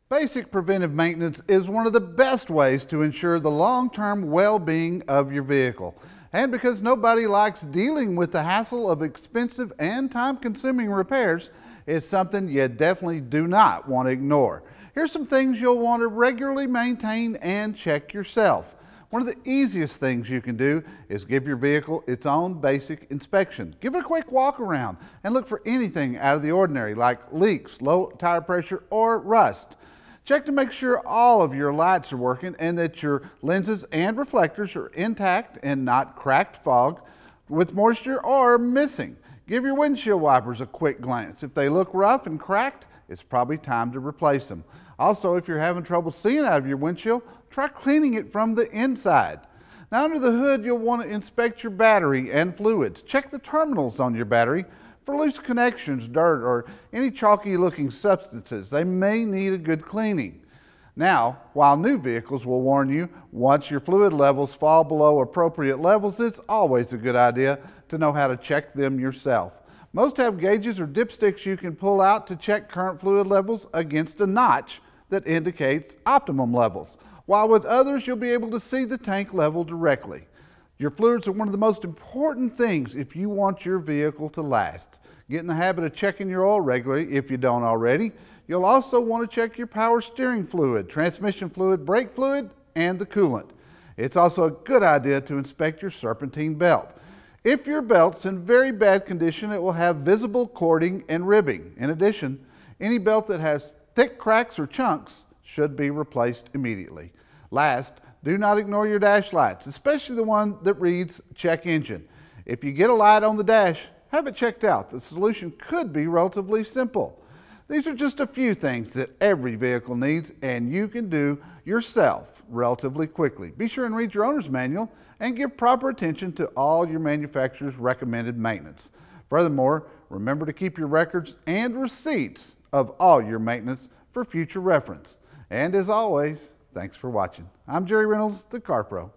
Basic preventive maintenance is one of the best ways to ensure the long-term well-being of your vehicle. And because nobody likes dealing with the hassle of expensive and time-consuming repairs, it's something you definitely do not want to ignore. Here's some things you'll want to regularly maintain and check yourself. One of the easiest things you can do is give your vehicle its own basic inspection. Give it a quick walk around and look for anything out of the ordinary like leaks, low tire pressure, or rust. Check to make sure all of your lights are working and that your lenses and reflectors are intact and not cracked, fogged with moisture, or missing. Give your windshield wipers a quick glance. If they look rough and cracked, it's probably time to replace them. Also, if you're having trouble seeing out of your windshield, try cleaning it from the inside. Now, under the hood, you'll want to inspect your battery and fluids. Check the terminals on your battery for loose connections, dirt, or any chalky looking substances. They may need a good cleaning. Now, while new vehicles will warn you, once your fluid levels fall below appropriate levels, it's always a good idea to know how to check them yourself. Most have gauges or dipsticks you can pull out to check current fluid levels against a notch that indicates optimum levels, while with others you'll be able to see the tank level directly. Your fluids are one of the most important things if you want your vehicle to last. Get in the habit of checking your oil regularly if you don't already. You'll also want to check your power steering fluid, transmission fluid, brake fluid, and the coolant. It's also a good idea to inspect your serpentine belt. If your belt's in very bad condition, it will have visible cording and ribbing. In addition, any belt that has thick cracks or chunks should be replaced immediately. Last, do not ignore your dash lights, especially the one that reads check engine. If you get a light on the dash, have it checked out. The solution could be relatively simple. These are just a few things that every vehicle needs and you can do yourself relatively quickly. Be sure and read your owner's manual and give proper attention to all your manufacturer's recommended maintenance. Furthermore, remember to keep your records and receipts of all your maintenance for future reference. And as always, thanks for watching. I'm Jerry Reynolds, the Car Pro.